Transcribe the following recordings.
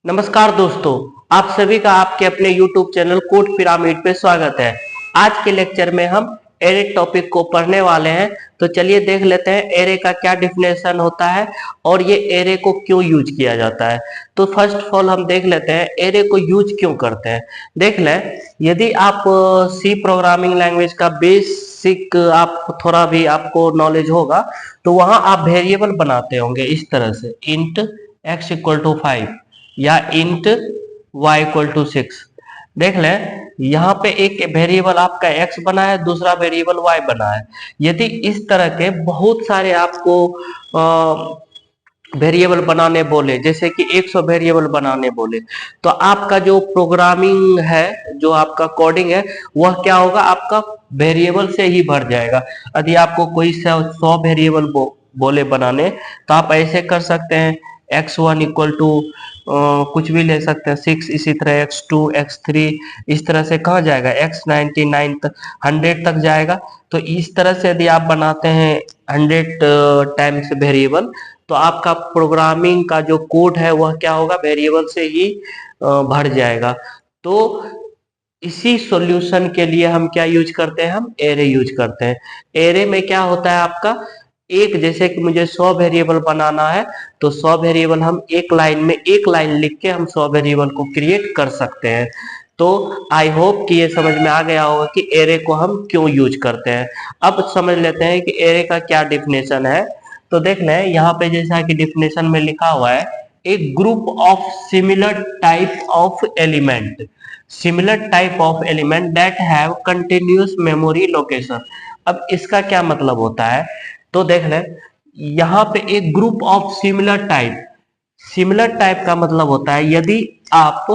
नमस्कार दोस्तों, आप सभी का आपके अपने YouTube चैनल कोड पिरामिड पे स्वागत है। आज के लेक्चर में हम एरे टॉपिक को पढ़ने वाले हैं। तो चलिए देख लेते हैं एरे का क्या डिफिनेशन होता है और ये एरे को क्यों यूज किया जाता है। तो फर्स्ट ऑफ ऑल हम देख लेते हैं एरे को यूज क्यों करते हैं। देख लें, यदि आप सी प्रोग्रामिंग लैंग्वेज का बेसिक आप थोड़ा भी आपको नॉलेज होगा तो वहां आप वेरिएबल बनाते होंगे इस तरह से, इंट x इक्वल टू 5 या इंट y इक्वल टू 6। देख लें, यहाँ पे एक वेरिएबल आपका x बना है, दूसरा वेरिएबल y बना है। यदि इस तरह के बहुत सारे आपको वेरिएबल बनाने बोले, जैसे कि 100 वेरिएबल बनाने बोले, तो आपका जो प्रोग्रामिंग है, जो आपका कोडिंग है, वह क्या होगा, आपका वेरिएबल से ही भर जाएगा। यदि आपको कोई 100 वेरिएबल बोले बनाने, तो आप ऐसे कर सकते हैं, x1 इक्वल टू कुछ भी ले सकते हैं 6, इसी तरह x2 x3, इस तरह से कहाँ जाएगा, x99 तक, 100 तक जाएगा। तो इस तरह से यदि आप बनाते हैं 100 टाइम्स वेरिएबल, तो आपका प्रोग्रामिंग का जो कोड है वह क्या होगा, वेरिएबल से ही भर जाएगा। तो इसी सॉल्यूशन के लिए हम क्या यूज करते हैं, हम एरे यूज करते हैं। एरे में क्या होता है आपका, एक जैसे कि मुझे 100 वेरिएबल बनाना है, तो 100 वेरिएबल हम एक लाइन में एक लाइन लिख के हम 100 वेरिएबल को क्रिएट कर सकते हैं। तो आई होप कि ये समझ में आ गया होगा कि एरे को हम क्यों यूज करते हैं। अब समझ लेते हैं कि एरे का क्या डिफिनेशन है। तो देख लें, यहाँ पे जैसा कि डिफिनेशन में लिखा हुआ है, एक group of similar type of element, similar type of element that have continuous memory location. अब इसका क्या मतलब होता है, तो देख लें, यहाँ पे एक group of similar type, similar type का मतलब होता है, यदि आप,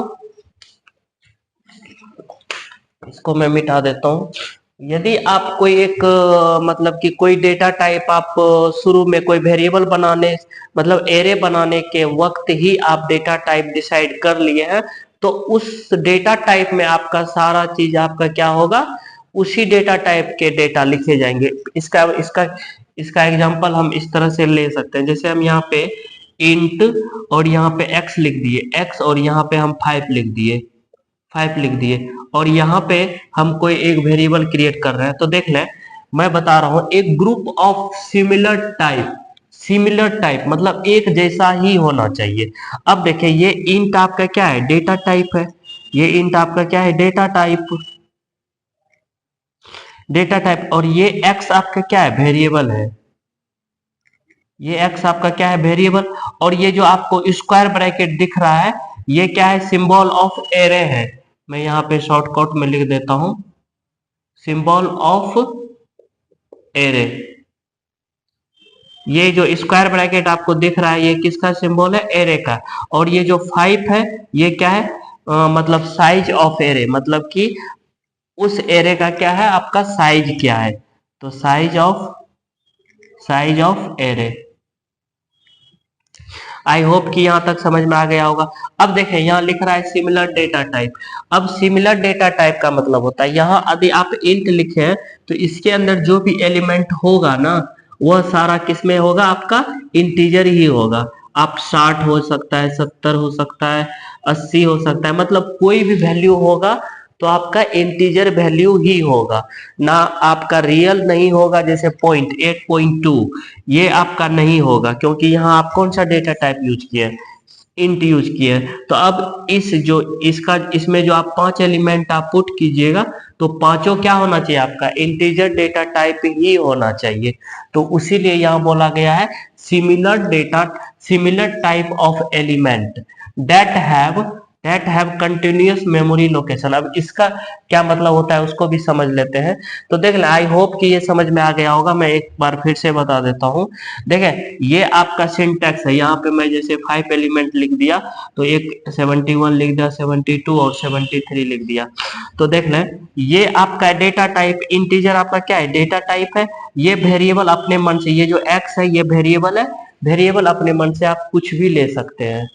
इसको मैं मिटा देता हूँ, यदि आप कोई एक मतलब कि कोई डेटा टाइप आप शुरू में कोई वेरिएबल बनाने, मतलब एरे बनाने के वक्त ही आप डेटा टाइप डिसाइड कर लिए हैं, तो उस डेटा टाइप में आपका सारा चीज आपका क्या होगा, उसी डेटा टाइप के डेटा लिखे जाएंगे। इसका इसका इसका एग्जांपल हम इस तरह से ले सकते हैं, जैसे हम यहाँ पे इंट और यहाँ पे x लिख दिए, x और यहाँ पे हम 5 लिख दिए, 5 लिख दिए, और यहाँ पे हम कोई एक वेरिएबल क्रिएट कर रहे हैं। तो देख लें, मैं बता रहा हूं, एक group of similar type, similar type मतलब एक जैसा ही होना चाहिए। अब देखिए, ये इंट आपका क्या है, डेटा टाइप है, ये इंट आपका क्या है, डेटा टाइप, डेटा टाइप, और ये एक्स आपका क्या है, वेरिएबल है, ये एक्स आपका क्या है, वेरिएबल। और ये जो आपको स्क्वायर ब्रैकेट दिख रहा है, ये क्या है, सिंबल ऑफ एरे है। मैं यहाँ पे शॉर्टकट में लिख देता हूं, सिंबल ऑफ एरे। ये जो स्क्वायर ब्रैकेट आपको दिख रहा है, ये किसका सिंबल है, एरे का। और ये जो 5 है, ये क्या है, मतलब साइज ऑफ एरे, मतलब कि उस एरे का क्या है, आपका साइज क्या है, तो size of array. I hope कि यहाँ तक समझ में आ गया होगा। अब देखें, यहाँ लिख रहा है सिमिलर डेटा टाइप। अब सिमिलर डेटा टाइप का मतलब होता है, यहाँ यदि आप इंट लिखे हैं, तो इसके अंदर जो भी एलिमेंट होगा ना, वह सारा किस में होगा, आपका इंटीजर ही होगा। आप 60 हो सकता है, 70 हो सकता है, 80 हो सकता है, मतलब कोई भी वैल्यू होगा तो आपका इंटीजर वैल्यू ही होगा, ना आपका रियल नहीं होगा। जैसे 0.8.2 ये आपका नहीं होगा, क्योंकि यहाँ आप कौन सा डेटा टाइप यूज किए, इंट यूज किए। तो अब इस जो इसका, इसमें जो आप 5 एलिमेंट आप पुट कीजिएगा, तो पांचों क्या होना चाहिए, आपका इंटीजर डेटा टाइप ही होना चाहिए। तो उसीलिए यहाँ बोला गया है similar data, similar type of element that have, that have continuous memory location. अब इसका क्या मतलब होता है, उसको भी समझ लेते हैं। तो देख लें, आई होप कि ये समझ में आ गया होगा, मैं एक बार फिर से बता देता हूँ। देखें, ये आपका सिंटैक्स है, यहाँ पे मैं जैसे 5 एलिमेंट लिख दिया, तो एक 71 लिख दिया, 72 और 73 लिख दिया। तो देख लें, ये आपका डेटा टाइप, इंटीजर आपका क्या है, डेटा टाइप है। ये वेरिएबल अपने मन से, ये जो एक्स है ये वेरिएबल है, वेरिएबल अपने मन से आप कुछ भी ले सकते हैं,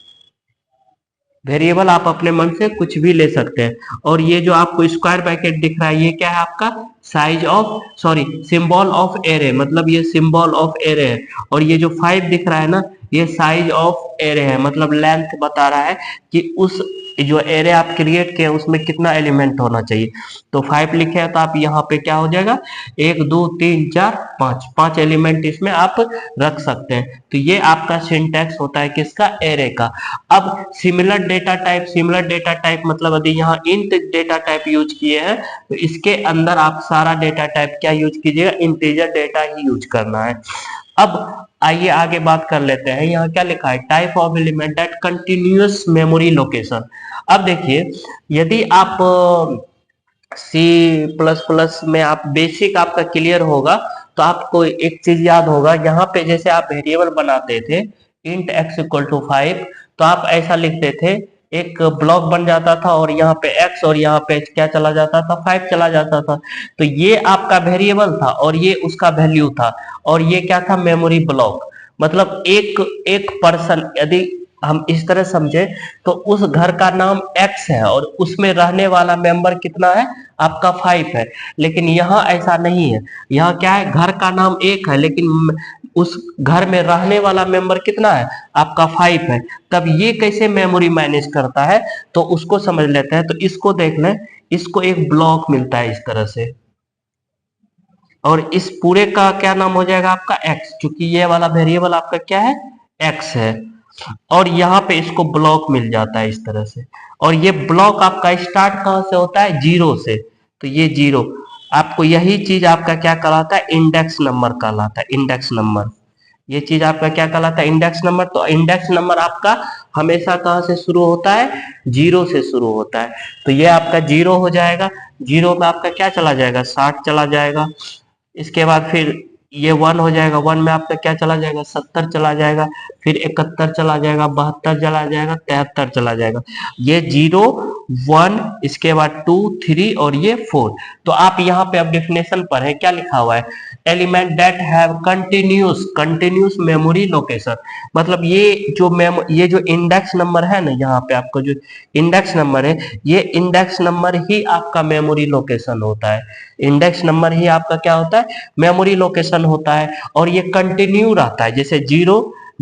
वेरिएबल आप अपने मन से कुछ भी ले सकते हैं। और ये जो आपको स्क्वायर ब्रैकेट दिख रहा है, ये क्या है, आपका size of sorry symbol of array, मतलब ये सिंबल ऑफ एरे है। और ये जो 5 दिख रहा है ना, ये साइज ऑफ एरे है, मतलब लेंथ बता रहा है कि उस जो एरे आप क्रिएट किए उसमें कितना एलिमेंट होना चाहिए। तो 5 लिखे हैं तो आप यहाँ पे क्या हो जाएगा, 1 2 3 4 5, 5 एलिमेंट इसमें आप रख सकते हैं। तो ये आपका सिंटैक्स होता है किसका, एरे का। अब सिमिलर डेटा टाइप मतलब यदि यहाँ इंट डेटा टाइप यूज किए हैं तो इसके अंदर आप सारा डेटा टाइप क्या यूज कीजिएगा, इंटीजर डेटा ही यूज करना है। अब आइए आगे बात कर लेते हैं, यहाँ क्या लिखा है, type of element at continuous memory location. अब देखिए, यदि आप सी प्लस प्लस में आप बेसिक आपका क्लियर होगा तो आपको एक चीज याद होगा, यहाँ पे जैसे आप वेरिएबल बनाते थे इंट x इक्वल टू 5, तो आप ऐसा लिखते थे, एक ब्लॉक बन जाता था और यहाँ पे x और यहाँ पे क्या चला जाता था, 5 चला जाता था। तो ये आपका वेरिएबल था और ये उसका वैल्यू था, और ये क्या था, मेमोरी ब्लॉक। मतलब एक एक पर्सन, यदि हम इस तरह समझे तो उस घर का नाम x है और उसमें रहने वाला मेंबर कितना है, आपका 5 है। लेकिन यहाँ ऐसा नहीं है, यहाँ क्या है, घर का नाम 1 है लेकिन उस घर में रहने वाला मेंबर कितना है, आपका 5 है। तब ये कैसे मेमोरी मैनेज करता है, तो उसको समझ लेते हैं। तो इसको देख लें, इसको एक ब्लॉक मिलता है इस तरह से, और इस पूरे का क्या नाम हो जाएगा, आपका x, क्योंकि ये वाला वेरिएबल आपका क्या है, x है। और यहाँ पे इसको ब्लॉक मिल जाता है इस तरह से, और ये ब्लॉक आपका स्टार्ट कहाँ से होता है, 0 से। तो ये 0 आपको, यही चीज आपका क्या कहलाता है, इंडेक्स नंबर कहलाता है, इंडेक्स नंबर। ये चीज आपका क्या कहलाता है, इंडेक्स नंबर। तो इंडेक्स नंबर आपका हमेशा कहाँ से शुरू होता है, 0 से शुरू होता है। तो ये आपका 0 हो जाएगा, 0 में आपका क्या चला जाएगा, 60 चला जाएगा। इसके बाद फिर ये 1 हो जाएगा, 1 में आपका क्या चला जाएगा, 70 चला जाएगा, फिर 71 चला जाएगा, 72 चला जाएगा, 73 चला जाएगा। ये 0 1, इसके बाद 2 3 और ये 4। तो आप यहाँ पे अब डेफिनेशन पढ़ें, क्या लिखा हुआ है, element that have continuous memory location. मतलब ये जो इंडेक्स नंबर है ना, यहाँ पे आपको जो इंडेक्स नंबर है, ये इंडेक्स नंबर ही आपका मेमोरी लोकेशन होता है। इंडेक्स नंबर ही आपका क्या होता है, मेमोरी लोकेशन होता है। और ये कंटिन्यू रहता है, जैसे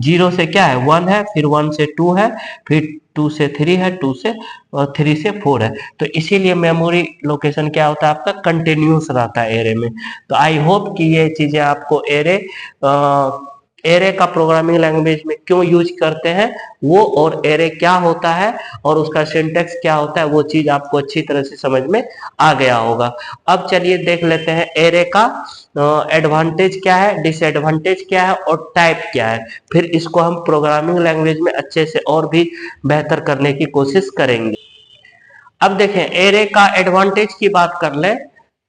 0 से क्या है, 1 है, फिर 1 से 2 है, फिर 2 से 3 है, 2 से और 3 से 4 है। तो इसीलिए मेमोरी लोकेशन क्या होता है, आपका कंटिन्यूस रहता है एरे में। तो आई होप कि ये चीजें आपको एरे का प्रोग्रामिंग लैंग्वेज में क्यों यूज करते हैं वो, और एरे क्या होता है और उसका सिंटेक्स क्या होता है, वो चीज आपको अच्छी तरह से समझ में आ गया होगा। अब चलिए देख लेते हैं एरे का एडवांटेज क्या है, डिसएडवांटेज क्या है और टाइप क्या है। फिर इसको हम प्रोग्रामिंग लैंग्वेज में अच्छे से और भी बेहतर करने की कोशिश करेंगे। अब देखें, एरे का एडवांटेज की बात कर ले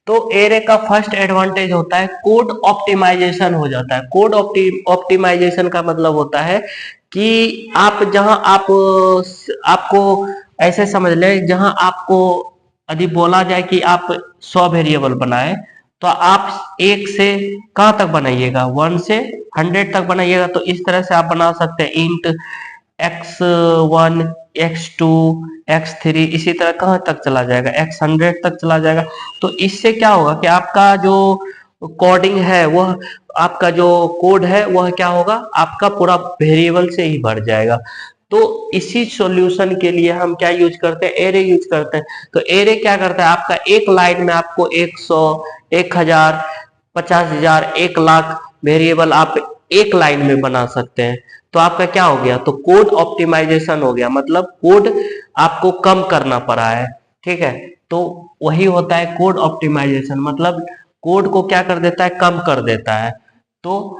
तो एरे का फर्स्ट एडवांटेज होता है कोड ऑप्टिमाइजेशन हो जाता है। कोड ऑप्टिमाइजेशन का मतलब होता है कि आप जहां आपको ऐसे समझ ले, जहां आपको यदि बोला जाए कि आप 100 वेरिएबल बनाए, तो आप 1 से कहां तक बनाइएगा, 1 से 100 तक बनाइएगा। तो इस तरह से आप बना सकते हैं इंट x1 x2 x3, इसी तरह कहाँ तक चला जाएगा, x100 तक चला जाएगा। तो इससे क्या होगा कि आपका जो कोडिंग है वह, आपका जो कोड है वह क्या होगा, आपका पूरा वेरिएबल से ही भर जाएगा। तो इसी सॉल्यूशन के लिए हम क्या यूज करते हैं, एरे यूज करते हैं। तो एरे क्या करता है, आपका एक लाइन में आपको 100 1000 50,000 1 लाख वेरिएबल आप एक लाइन में बना सकते हैं। तो आपका क्या हो गया, तो कोड ऑप्टिमाइजेशन हो गया, मतलब कोड आपको कम करना पड़ा है। ठीक है, तो वही होता है कोड ऑप्टिमाइजेशन, मतलब कोड को क्या कर देता है, कम कर देता है। तो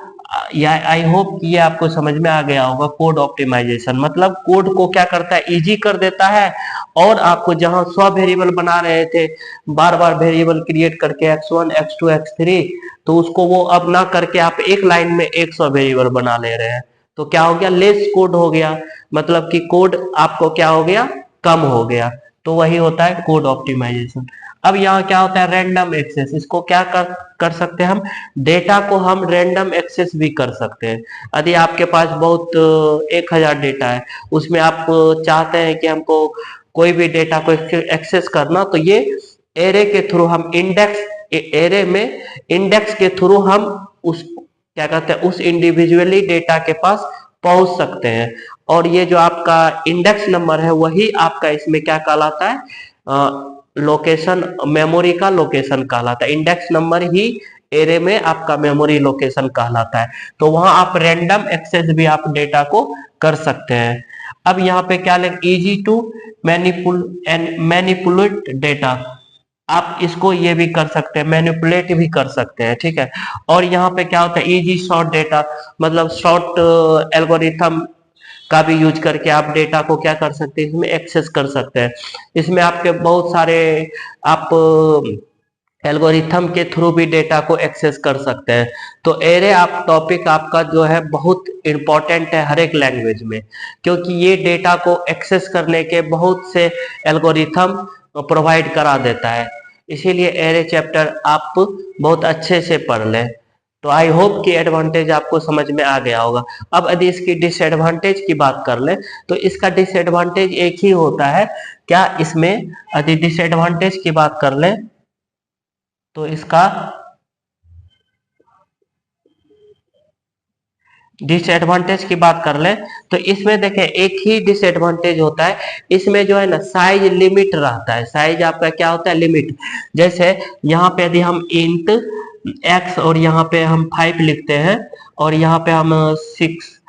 आई होप कि ये आपको समझ में आ गया होगा। कोड ऑप्टिमाइजेशन मतलब कोड को क्या करता है, इजी कर देता है। और आपको जहां 100 वेरिएबल बना रहे थे, बार बार वेरिएबल क्रिएट करके x1 x2 x3, तो उसको वो अब ना करके आप एक लाइन में 100 वेरिएबल बना ले रहे हैं। तो क्या हो गया, लेस कोड हो गया, मतलब कि कोड आपको क्या हो गया, कम हो गया। तो वही होता है कोड ऑप्टिमाइजेशन। अब यहाँ क्या होता है, रैंडम एक्सेस। इसको क्या कर सकते हैं हम, डेटा को हम रैंडम एक्सेस भी कर सकते हैं। यदि आपके पास बहुत 1000 डेटा है, उसमें आप चाहते हैं कि हमको कोई भी डेटा को एक्सेस करना, तो ये एरे के थ्रू हम एरे में इंडेक्स के थ्रू हम उस क्या कहते हैं उस इंडिविजुअली डेटा के पास पहुंच सकते हैं। और ये जो आपका इंडेक्स नंबर है वही आपका इसमें क्या कहलाता है, लोकेशन, मेमोरी का लोकेशन कहलाता है। इंडेक्स नंबर ही एरे में आपका मेमोरी लोकेशन कहलाता है। तो वहां आप रैंडम एक्सेस भी आप डेटा को कर सकते हैं। अब यहाँ पे क्या लिख, इजी टू मैनिपुलेट डेटा, आप इसको ये भी कर सकते हैं, मैनिपुलेट भी कर सकते हैं, ठीक है। और यहाँ पे क्या होता है, इजी शॉर्ट डेटा, मतलब शॉर्ट एल्गोरिथम का भी यूज करके आप डेटा को क्या कर सकते हैं, इसमें एक्सेस कर सकते हैं। इसमें आपके बहुत सारे आप एल्गोरिथम के थ्रू भी डेटा को एक्सेस कर सकते हैं। तो एरे आप टॉपिक आपका जो है बहुत इंपॉर्टेंट है हर एक लैंग्वेज में, क्योंकि ये डेटा को एक्सेस करने के बहुत से एल्गोरिथम प्रोवाइड करा देता है। इसीलिए एरे चैप्टर आप बहुत अच्छे से पढ़ लें। तो आई होप कि एडवांटेज आपको समझ में आ गया होगा। अब यदि इसकी डिसएडवांटेज की बात कर ले तो इसका डिसएडवांटेज एक ही होता है। क्या इसमें यदि डिसएडवांटेज की बात कर ले तो इसका डिसएडवांटेज की बात कर ले तो इसमें देखें एक ही डिसएडवांटेज होता है, इसमें जो है ना साइज लिमिट रहता है। साइज आपका क्या होता है, लिमिट। जैसे यहाँ पे यदि हम इंट एक्स और यहाँ पे हम 5 लिखते हैं और यहाँ पे हम 6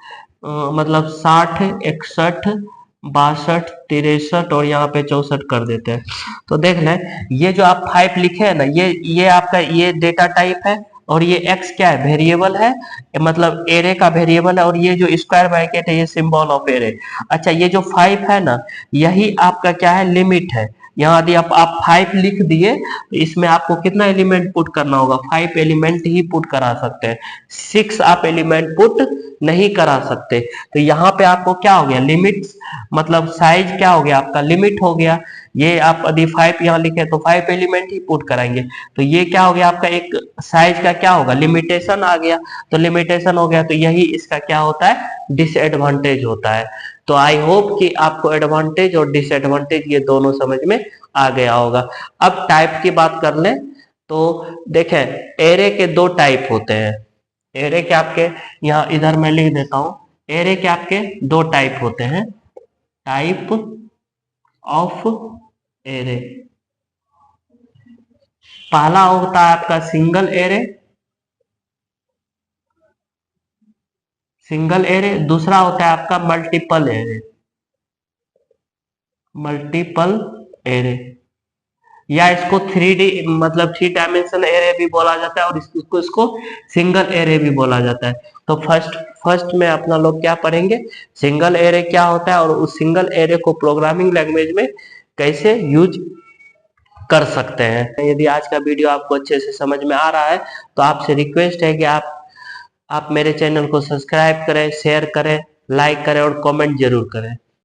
मतलब 60 61 62 63 और यहाँ पे 64 कर देते हैं। तो देख लें, ये जो आप 5 लिखे हैं ना, ये आपका ये डेटा टाइप है और ये x क्या है, वेरिएबल है, मतलब एरे का वेरिएबल है। और ये जो स्क्वायर ब्रैकेट है ये सिंबल ऑफ एरे। अच्छा, ये जो 5 है ना, यही आपका क्या है, लिमिट है। यहाँ यदि आप 5 लिख दिए तो इसमें आपको कितना एलिमेंट पुट करना होगा, 5 एलिमेंट ही पुट करा सकते हैं, 6 आप एलिमेंट पुट नहीं करा सकते। तो यहाँ पे आपको क्या हो गया, लिमिट, मतलब साइज क्या हो गया आपका, लिमिट हो गया। ये आप यदि 5 यहाँ लिखे तो 5 एलिमेंट ही पुट कराएंगे, तो ये क्या हो गया आपका, एक साइज का क्या होगा, लिमिटेशन आ गया। तो लिमिटेशन हो गया, तो यही इसका क्या होता है, डिसएडवांटेज होता है। तो आई होप कि आपको एडवांटेज और डिसएडवांटेज ये दोनों समझ में आ गया होगा। अब टाइप की बात कर लें तो देखें, एरे के 2 टाइप होते हैं। एरे के आपके, यहाँ इधर मैं लिख देता हूं, एरे के आपके 2 टाइप होते हैं, टाइप ऑफ एरे। पहला होता है आपका सिंगल एरे, सिंगल एरे। दूसरा होता है आपका मल्टीपल एरे, मल्टीपल एरे। या इसको 3D मतलब 3 डायमेंशन एरे भी बोला जाता है और इसको सिंगल एरे भी बोला जाता है। तो फर्स्ट में अपना लोग क्या पढ़ेंगे, सिंगल एरे क्या होता है और उस सिंगल एरे को प्रोग्रामिंग लैंग्वेज में कैसे यूज कर सकते हैं। यदि आज का वीडियो आपको अच्छे से समझ में आ रहा है तो आपसे रिक्वेस्ट है कि आप मेरे चैनल को सब्सक्राइब करें, शेयर करें, लाइक करें और कमेंट जरूर करें।